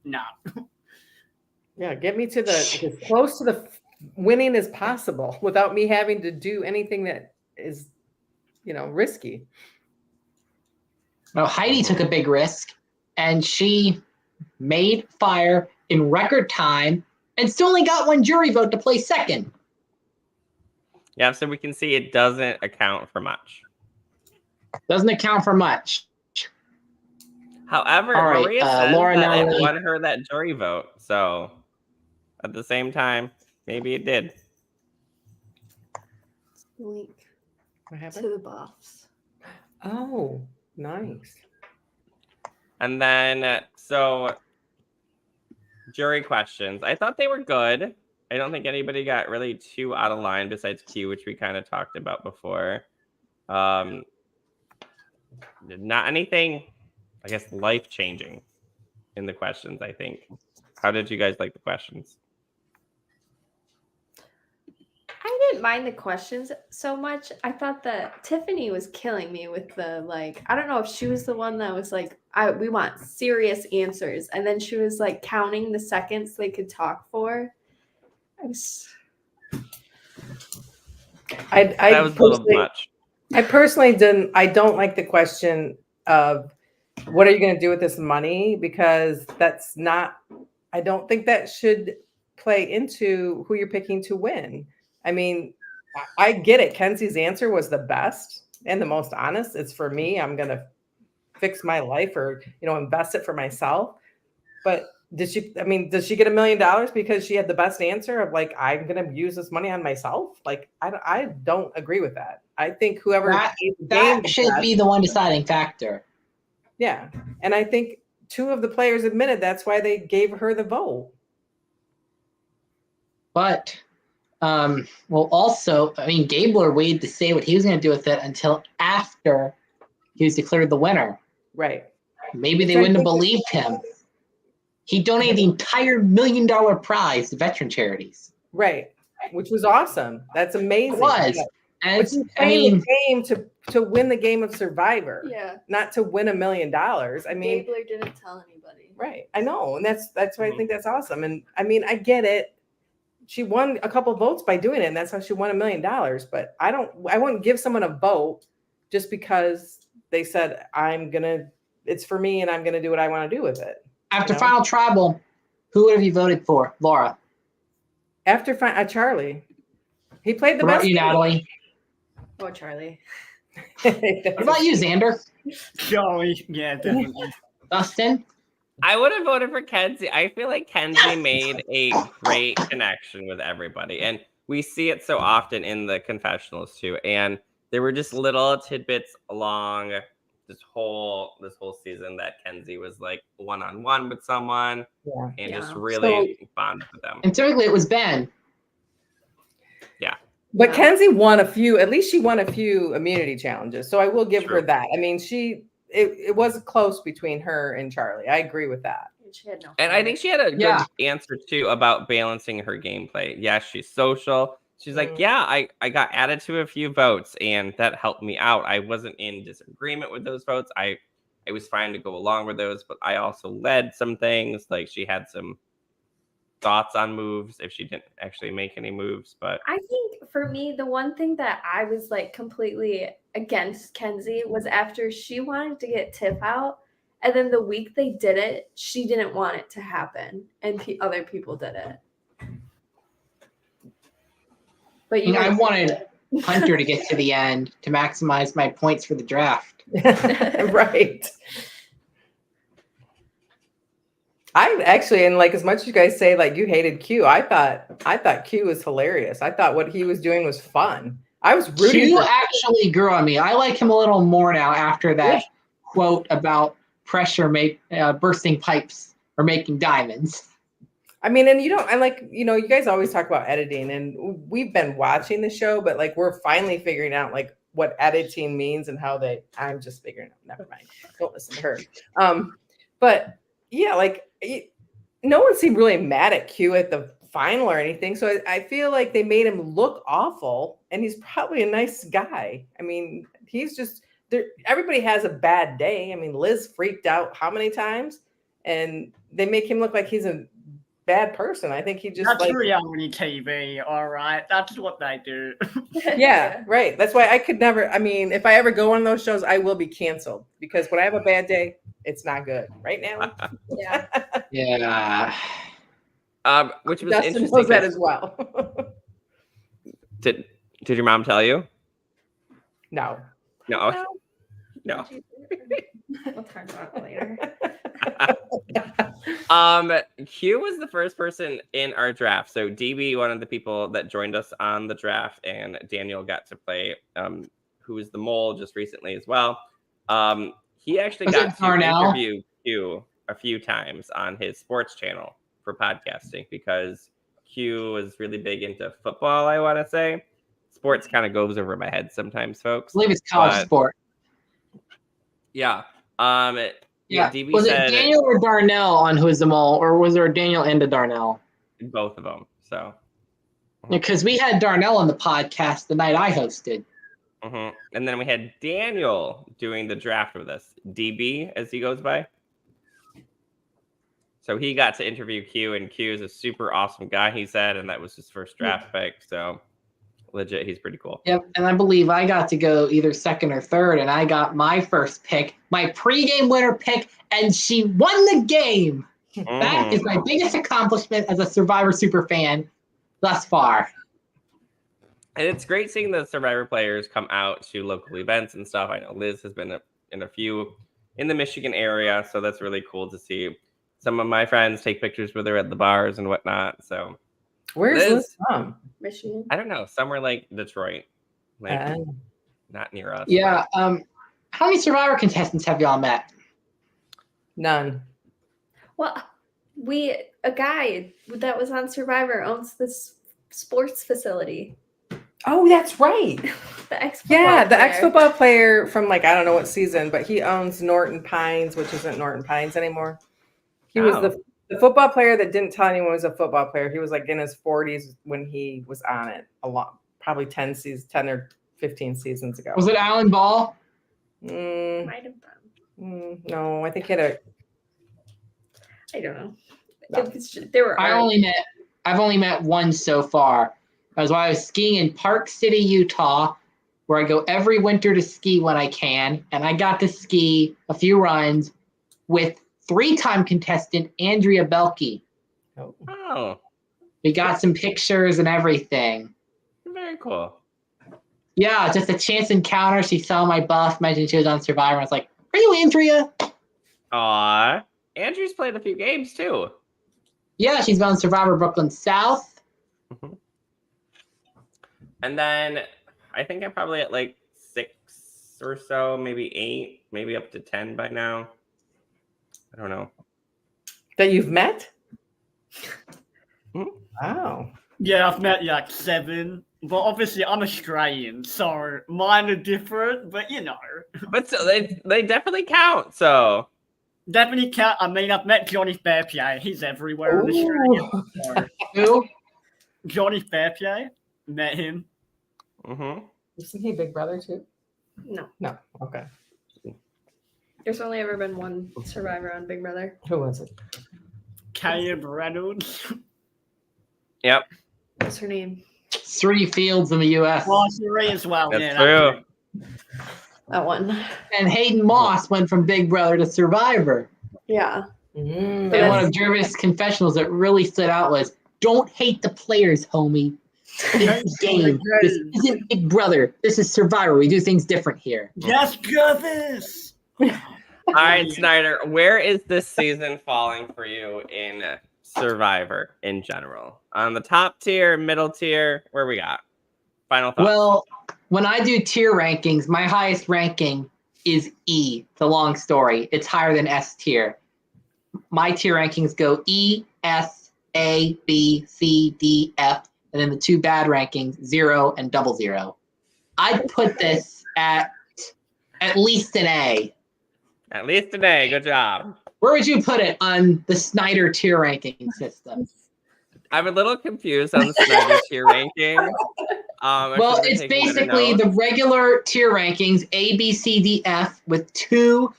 No. Yeah, get me to as close to the winning as possible without me having to do anything that is, risky. Now, Heidi took a big risk, and she made fire in record time and still only got 1 jury vote to play second. Yeah, so we can see it doesn't account for much. Doesn't account for much. However, All right, Maria says Laura that it Nunley. won her that jury vote. So at the same time, maybe it did. Link What to happened? the buffs. Oh, nice. And then, so jury questions. I thought they were good. I don't think anybody got really too out of line besides Q, which we kind of talked about before. Not anything, I guess, life-changing in the questions, I think. How did you guys like the questions? I didn't mind the questions so much. I thought that Tiffany was killing me with the I don't know if she was the one that was like, we want serious answers. And then she was like counting the seconds they could talk for. That was a little much. I personally I don't like the question of what are you going to do with this money? Because I don't think that should play into who you're picking to win. I mean, I get it. Kenzie's answer was the best and the most honest. It's for me. I'm going to fix my life or, invest it for myself. But Does she get $1 million because she had the best answer of like, I'm going to use this money on myself? Like, I don't agree with that. I think whoever That, played the game that should be the one deciding factor. Yeah. And I think 2 of the players admitted that's why they gave her the vote. But, well, also, I mean, Gabler waited to say what he was going to do with it until after he was declared the winner. Right. Maybe they Which I wouldn't have think is- believed him. He donated the entire $1 million prize to veteran charities. Right. Which was awesome. That's amazing. It was. Yeah. And But it's, you I playing mean, the game to win the game of Survivor, Yeah. not to win $1 million. I mean, Gabler didn't tell anybody. right. I know. And that's why I think that's awesome. And I mean, I get it. She won a couple votes by doing it, and that's how she won $1 million. But I wouldn't give someone a vote just because they said, it's for me and I'm gonna do what I want to do with it. after Final Tribal, who would have you voted for? Laura. After Charlie. He played the What about best you, game. Natalie? Oh, Charlie. What about you, Xander? Joey, yeah, definitely. Dustin? I would have voted for Kenzie. I feel like Kenzie made a great connection with everybody. And we see it so often in the confessionals too. And there were just little tidbits along this whole season that Kenzie was like one-on-one with someone and just really bonded with them. And typically it was Ben. But Kenzie won at least she won a few immunity challenges. So I will give her True. that. I mean, it was close between her and Charlie. I agree with that. She had no And I think she had a good Yeah. answer too about balancing her gameplay. Yeah, she's social. She's like, yeah, I got added to a few votes and that helped me out. I wasn't in disagreement with those votes. I was fine to go along with those, but I also led some things. Like she had some thoughts on moves if she didn't actually make any moves. But I think for me, the one thing that I was like completely against Kenzie was after she wanted to get Tiff out, and then the week they did it, she didn't want it to happen, and other people did it. But I wanted Hunter to get to the end to maximize my points for the draft. Right. I actually, and like as much as you guys say like you hated Q, I thought Q was hilarious. I thought what he was doing was fun. I was rooting Q for actually grew on me. I like him a little more now after that quote about pressure bursting pipes or making diamonds. I mean, and you guys always talk about editing, and we've been watching the show, but like we're finally figuring out like what editing means and how I'm just figuring out. Never mind. Don't listen to her. But yeah, like no one seemed really mad at Q at the final or anything. So I feel like they made him look awful, and he's probably a nice guy. I mean, he's just there. Everybody has a bad day. I mean, Liz freaked out how many times, and they make him look like he's a bad person. I think he just That's reality TV, all right. That's what they do. Yeah, right. That's why I could never. I mean, if I ever go on those shows, I will be canceled because when I have a bad day, it's not good. Right now, Yeah. Yeah. Which was Dustin interesting. knows that as well. Did your mom tell you? No. No. We'll talk about it later. Q was the first person in our draft. So DB, one of the people that joined us on the draft, and Daniel got to play, who was the mole just recently as well. He actually got to interview Q a few times on his sports channel for podcasting because Q was really big into football, I want to say. Sports kind of goes over my head sometimes, folks. I believe it's college sport. Yeah. DB Was said it Daniel or Darnell on Who's the Mole, or was there a Daniel and a Darnell? Both of them. So because we had Darnell on the podcast the night I hosted. And then we had Daniel doing the draft with us, DB as he goes by. So he got to interview Q, and Q is a super awesome guy, he said, and that was his first draft pick. So legit, he's pretty cool. Yep, and I believe I got to go either second or third, and I got my first pick, my pregame winner pick, and she won the game. That is my biggest accomplishment as a Survivor super fan thus far. And it's great seeing the Survivor players come out to local events and stuff. I know Liz has been in a few in the Michigan area, so that's really cool to see. some of my friends take pictures with her at the bars and whatnot. So Where's Liz? Liz from? Michigan. I don't know, somewhere like Detroit, like Oh. not near us. Yeah. How many Survivor contestants have y'all met? None. Well, a guy that was on Survivor owns this sports facility. Oh, that's right. The ex Yeah, the ex-football player from like I don't know what season, but he owns Norton Pines, which isn't Norton Pines anymore. He was the football player that didn't tell anyone he was a football player. He was like in his 40s when he was on it a lot, probably 10 or 15 seasons ago. Was it Alan Ball? Might have been. No, I think he had a. I don't know. No. There were. I've only met one so far. That was while I was skiing in Park City, Utah, where I go every winter to ski when I can, and I got to ski a few runs with 3-time contestant Andrea Belke. Oh, We got some pictures and everything. very cool. Yeah, just a chance encounter. She saw my buff, mentioned she was on Survivor. I was like, "Are you Andrea?" Aw, Andrew's played a few games too. Yeah, she's been on Survivor Brooklyn South. And then I think I'm probably at like 6 or so, maybe 8, maybe up to 10 by now. I don't know. That you've met? Hmm? Wow. Yeah, I've met like 7. But obviously, I'm Australian, so mine are different. But you know, But so they definitely count. So definitely count. I mean, I've met Johnny Fairplay. He's everywhere in Australia. So. Who? Johnny Fairplay. Met him. Isn't he Big Brother too? No. No. Okay. There's only ever been one Survivor on Big Brother. Who was it? Caleb Reynolds. Yep. What's her name? 3 fields in the U.S. Well, Sheree as well. That's yeah, true. That one. And Hayden Moss went from Big Brother to Survivor. Yeah. And one of Jervis' confessionals that really stood out was, "Don't hate the players, homie. This is a game. This isn't Big Brother. This is Survivor. We do things different here." Yes, Jervis. All right, Snyder, where is this season falling for you in Survivor in general? On the top tier, middle tier, where we got? Final thoughts. Well, when I do tier rankings, my highest ranking is E. It's a long story. It's higher than S tier. My tier rankings go E, S, A, B, C, D, F, and then the 2 bad rankings, 0 and 00. I'd put this at least an A. At least today, good job. Where would you put it on the Snyder tier ranking system? I'm a little confused on the Snyder tier ranking. Well, it's basically the regular tier rankings, A, B, C, D, F, with 2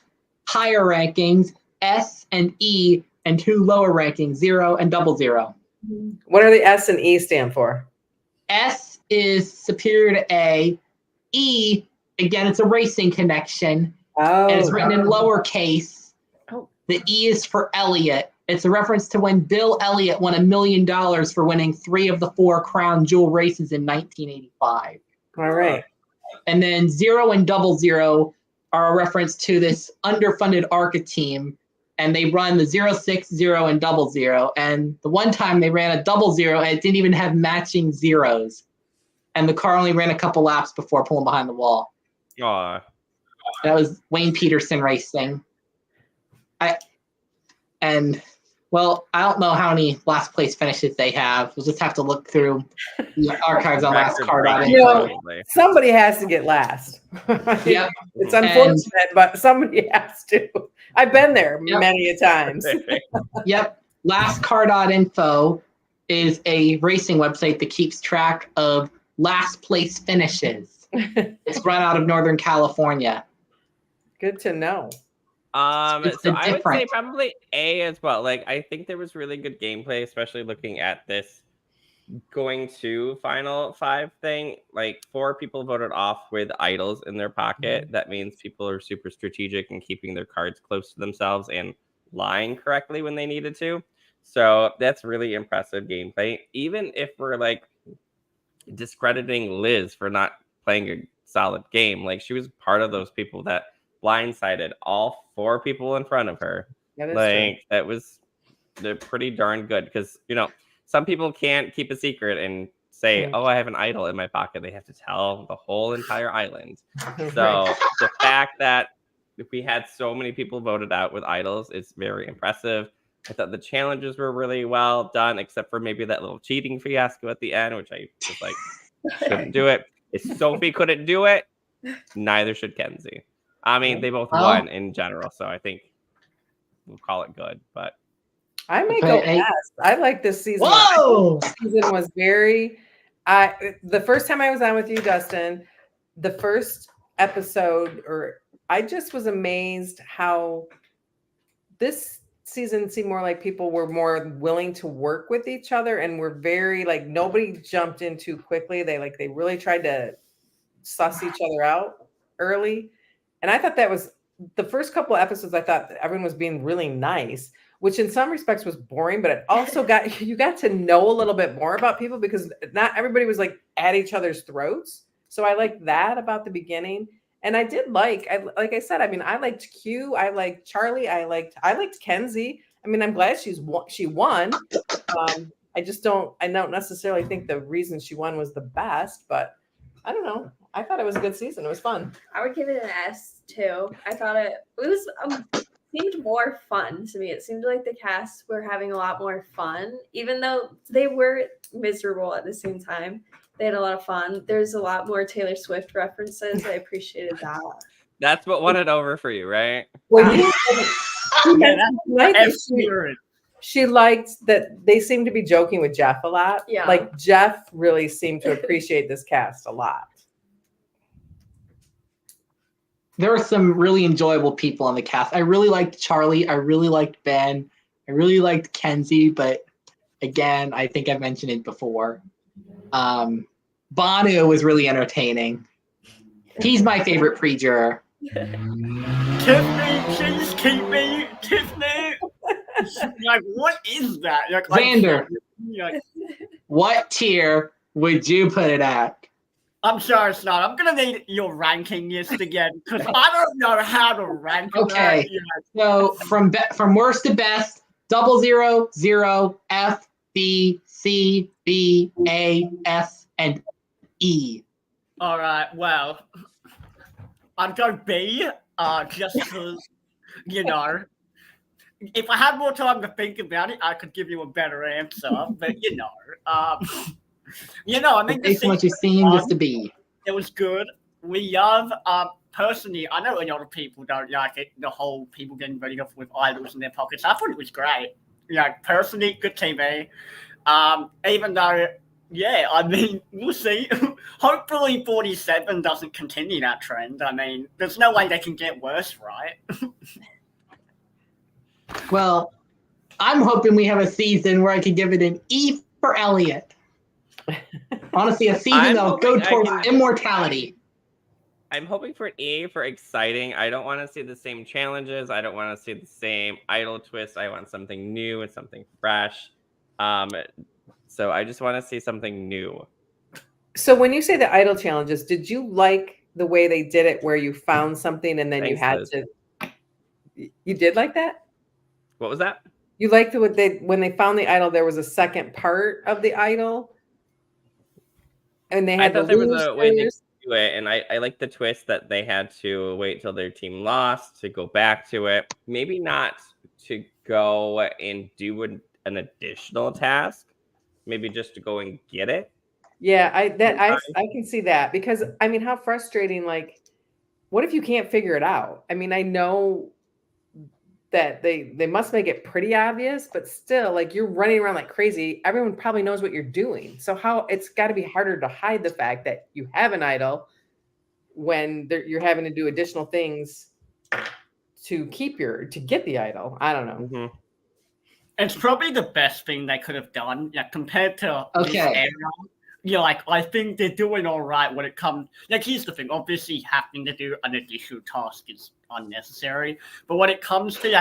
higher rankings, S and E, and 2 lower rankings, 0 and 00. What do the S and E stand for? S is superior to A. E, again, it's a racing connection. Oh, And it's written in lowercase. Oh. The E is for Elliot. It's a reference to when Bill Elliott won $1 million for winning 3 of the 4 crown jewel races in 1985. All right. And then 0 and 00 are a reference to this underfunded ARCA team. And they run the 06, 0, and 00. And the one time they ran a 00 and it didn't even have matching zeros. And the car only ran a couple laps before pulling behind the wall. Aw. That was Wayne Peterson Racing. I don't know how many last place finishes they have. We'll just have to look through the archives on last card. Somebody has to get last. Yep. It's unfortunate, but somebody has to. I've been there many a times. Yep. Lastcar.info is a racing website that keeps track of last place finishes. It's run out of Northern California. Good to know. So I would say probably A as well. Like, I think there was really good gameplay, especially looking at this going to final 5 thing. Like, 4 people voted off with idols in their pocket. That means people are super strategic and keeping their cards close to themselves and lying correctly when they needed to. So that's really impressive gameplay. Even if we're like discrediting Liz for not playing a solid game, like she was part of those people that blindsided all 4 people in front of her. That is like true. That was they're pretty darn good because some people can't keep a secret and say, "Oh, I have an idol in my pocket." They have to tell the whole entire island. So the fact that we had so many people voted out with idols is very impressive. I thought the challenges were really well done, except for maybe that little cheating fiasco at the end, which I was like, shouldn't do it. If Sophie couldn't do it, neither should Kenzie. I mean, they both won in general, so I think we'll call it good. But I may go last. I like this season. Whoa! This season was the first time I was on with you, Dustin, the first episode, I just was amazed how this season seemed more like people were more willing to work with each other and were very like nobody jumped in too quickly. They really tried to suss each other out early. And I thought that was the first couple of episodes. I thought everyone was being really nice, which in some respects was boring, but it also you got to know a little bit more about people because not everybody was like at each other's throats. So I liked that about the beginning. And I did like I said, I mean, I liked Q, I liked Charlie, I liked Kenzie. I mean, I'm glad she won. I don't necessarily think the reason she won was the best, but I don't know. I thought it was a good season. It was fun. I would give it an S too. I thought it was seemed more fun to me. It seemed like the cast were having a lot more fun, even though they were miserable at the same time. They had a lot of fun. There's a lot more Taylor Swift references. I appreciated that. That's what won it over for you, right? Well, she liked that they seemed to be joking with Jeff a lot. Yeah. Like Jeff really seemed to appreciate this cast a lot. There were some really enjoyable people on the cast. I really liked Charlie. I really liked Ben. I really liked Kenzie, but again, I think I've mentioned it before. Banu was really entertaining. He's my favorite pre-juror. Tiffany, please keep me. Tiffany. Like, what is that? Like, Xander, what tier would you put it at? I'm sorry, Snot. I'm going to need your ranking list again because I don't know how to rank Okay. that. So from worst to best, 000, 0, F, B, C, B, A, S, and E. All right. Well, I'd go B just because, if I had more time to think about it, I could give you a better answer. But, I think based on what you've seen, just to be. It was good. We love, personally, I know a lot of people don't like it, the whole people getting ready off with idols in their pockets. I thought it was great. Personally, good TV. Even though, I mean, we'll see. Hopefully 47 doesn't continue that trend. I mean, there's no way they can get worse, right? Well, I'm hoping we have a season where I can give it an E for Elliot. Honestly, a season that'll go towards immortality. I'm hoping for an E for exciting. I don't want to see the same challenges. I don't want to see the same idol twist. I want something new and something fresh. So I just want to see something new. So when you say the idol challenges, did you like the way they did it where you found something and then Thanks, you had Liz. you did like that? What was that? You liked when they found the idol, there was a second part of the idol? And they had I thought there was a way to do it, and I like the twist that they had to wait till their team lost to go back to it. Maybe not to go and do an additional task. Maybe just to go and get it. Yeah, I can see that because I mean, how frustrating! Like, what if you can't figure it out? I mean, I know that they must make it pretty obvious, but still, like you're running around like crazy. Everyone probably knows what you're doing. So it's got to be harder to hide the fact that you have an idol when you're having to do additional things to get the idol. I don't know. Mm-hmm. It's probably the best thing they could have done, compared to this era. I think they're doing all right when it comes. Here's the thing: obviously, having to do an additional task is unnecessary. But when it comes to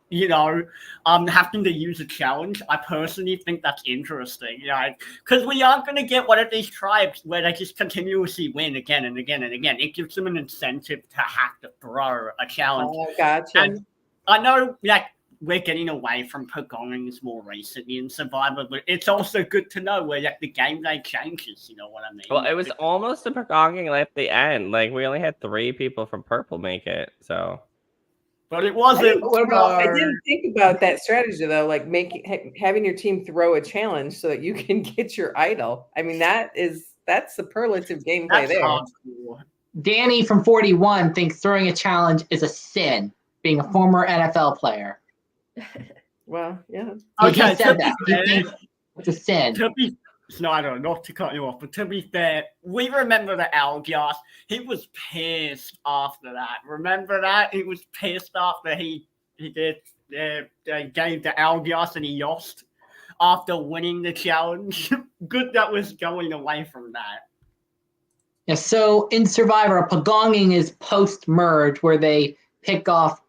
having to use a challenge, I personally think that's interesting. Because we aren't going to get one of these tribes where they just continuously win again and again and again. It gives them an incentive to have to throw a challenge. Oh, gotcha. And I know, we're getting away from Pagongings more recently in Survivor, but it's also good to know where like the gameplay changes. You know what I mean? Well, it was almost a Pagonging at the end. Like we only had 3 people from Purple make it, so. But it wasn't. I didn't think about that strategy though, like having your team throw a challenge so that you can get your idol. I mean, that's superlative gameplay That's there. hardcore. Danny from 41 thinks throwing a challenge is a sin, being a former NFL player. Well, yeah. He said that. He thinks it's a sin. To be Snyder, not to cut you off, but to be fair, we remember the Algios. He was pissed after that. Remember that? He was pissed after he did gave the Algios and he lost after winning the challenge. Good that was going away from that. Yeah, so in Survivor, a Pagonging is post-merge where they pick off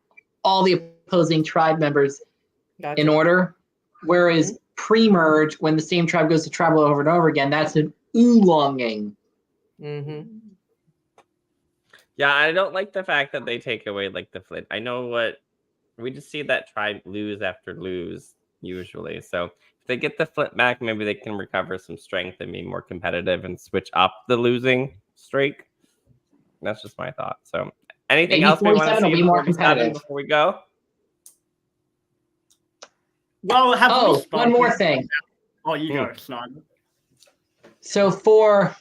all the opposing tribe members in order, whereas pre-merge, when the same tribe goes to tribal over and over again, that's an oolonging. Mm-hmm. Yeah, I don't like the fact that they take away like the flint. I know what we just see that tribe lose after lose usually. So if they get the flint back, maybe they can recover some strength and be more competitive and switch up the losing streak. That's just my thought. So anything else we want to see in 47 before we go? Well, one more thing. Oh, you go, Snyder. So for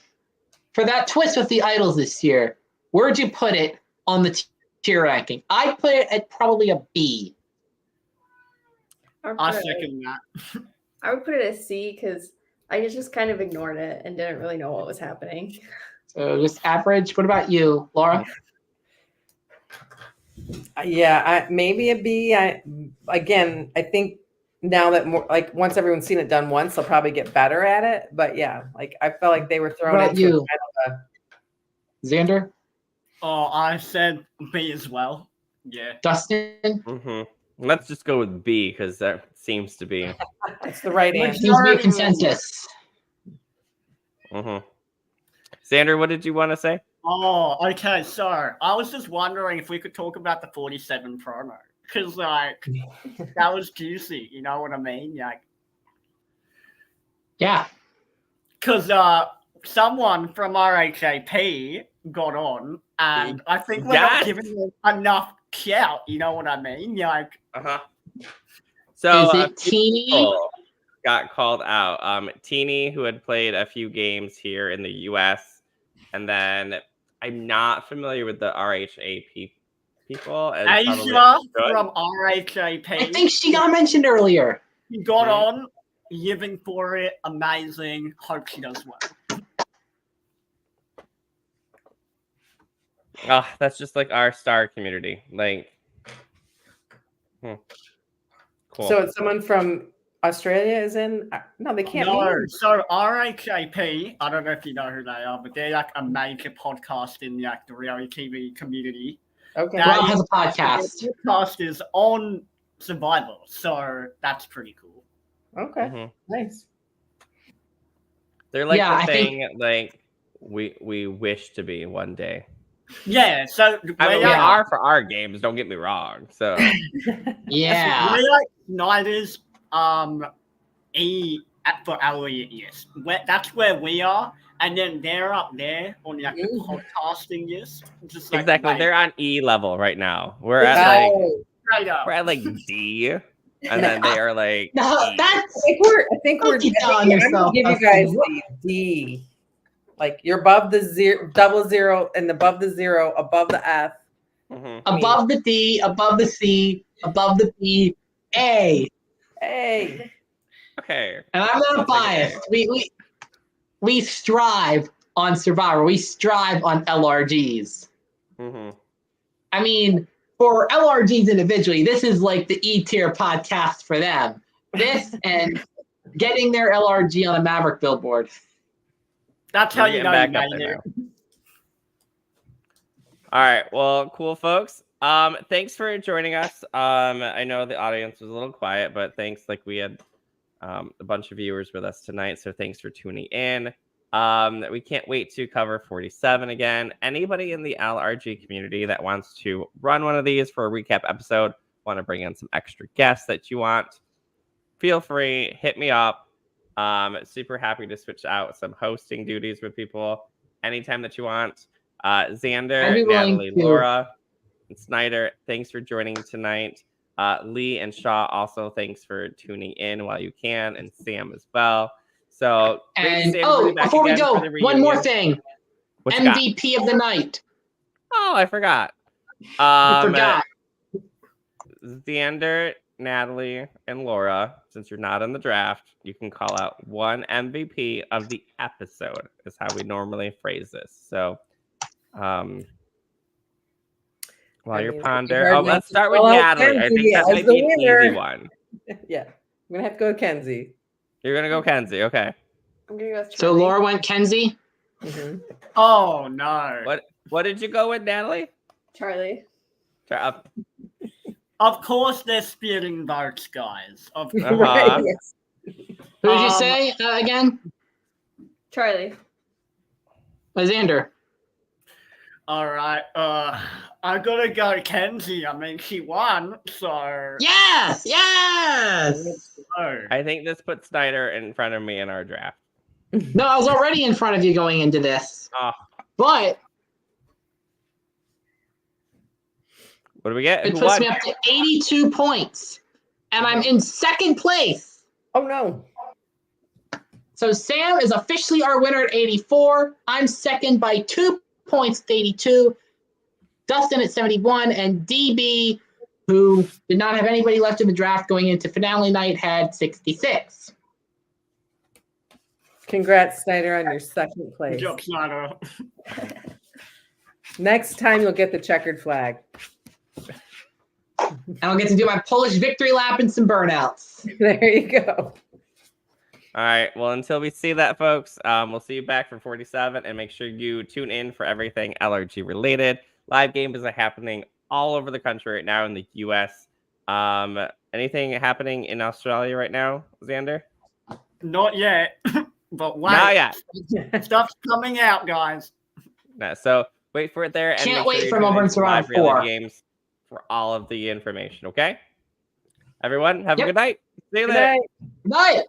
that twist with the idols this year, where'd you put it on the tier ranking? I put it at probably a B. I second that. I would put it as C because I just kind of ignored it and didn't really know what was happening. So just average. What about you, Laura? Yeah, maybe a B. I think now that more like once everyone's seen it done once, they'll probably get better at it. But yeah, like I felt like they were thrown into you, Xander? Oh, I said B as well. Yeah. Dustin? Mm-hmm. Let's just go with B because that seems to be. That's the right answer. Seems to be a consensus. Mm-hmm. Xander, what did you want to say? Oh, okay. So I was just wondering if we could talk about the 47 promo because, like, that was juicy. You know what I mean? Like, yeah. Because someone from RHAP got on, and I think we're not giving them enough shout. You know what I mean? Like, So is it Teeny? Got called out. Teeny, who had played a few games here in the U.S., and then I'm not familiar with the RHAP people. Asia from RHAP. I think she got mentioned earlier. She got on, living for it, amazing. Hope she does well. Oh, that's just like our star community. Like, cool. So it's someone from Australia is in? No, they can't. No, so RHAP, I don't know if you know who they are, but they're like a major podcast in like the reality TV community. Okay. Rob has a podcast. The podcast is on Survivor, so that's pretty cool. Okay, nice. They're like the thing like we wish to be one day. Yeah, so I mean, we are for our games. Don't get me wrong. So yeah, we're like Snyder's for elite that's where we are, and then they're up there on like the podcasting list. Just like, exactly, they're on E level right now. We're at like D, and then they are like. No, E. that's. I think we're. I'm gonna give you guys the D. Like you're above the 0, 00, and above the 0, above the F. Above the D, above the C, above the B, A. Hey. Okay. And I'm not biased. We strive on Survivor. We strive on LRGs. I mean, for LRGs individually, this is like the E tier podcast for them. This and getting their LRG on a Maverick billboard. That's how you know you made it. All right. Well, cool, folks. Thanks for joining us. I know the audience was a little quiet, but thanks. Like we had a bunch of viewers with us tonight, so thanks for tuning in. We can't wait to cover 47 again. Anybody in the LRG community that wants to run one of these for a recap episode, want to bring in some extra guests that you want, feel free, hit me up. Super happy to switch out some hosting duties with people anytime that you want. Xander, I'd be willing Natalie, to- Laura, and Snyder, thanks for joining tonight. Lee and Shaw, also thanks for tuning in while you can, and Sam as well. So great to And see everybody back before we again go, for the one more reunion. thing. What you got? MVP of the night. Oh, I forgot. You forgot. Xander, Natalie, and Laura, since you're not in the draft, you can call out one MVP of the episode, is how we normally phrase this. So, while you're ponder, let's start with Natalie. I think that might be an easy one. Yeah, I'm gonna have to go with Kenzie. You're gonna go Kenzie, okay? I'm gonna go with Charlie. So Laura went Kenzie. Mhm. Oh no. What did you go with, Natalie? Charlie. Of course they're splitting votes, guys. Of course. Right, yes. Who did you say again? Charlie. Xander. All right. I'm gonna go Kenzie. I mean, she won, so. Yes. Let's go. I think this puts Snyder in front of me in our draft. No, I was already in front of you going into this. Oh, But what do we get? it Who puts won? me up to 82 points. And I'm in second place. Oh no. So Sam is officially our winner at 84. I'm second by 2 points at 82. Dustin at 71. And DB, who did not have anybody left in the draft going into finale night, had 66. Congrats, Snyder, on your second place. Good job, Snyder. Next time you'll get the checkered flag. And I'll get to do my Polish victory lap and some burnouts. There you go. All right. Well, until we see that, folks, we'll see you back for 47, and make sure you tune in for everything LRG related. Live games are happening all over the country right now in the U.S. Anything happening in Australia right now, Xander? Not yet, but wait. Not yet. Stuff's coming out, guys. No, so wait for it there. And Can't make wait sure for you tune Melbourne in to Surround Live Reality 4. Games for all of the information. Okay. Everyone, have a Yep. good night. See you Good later. night. Night.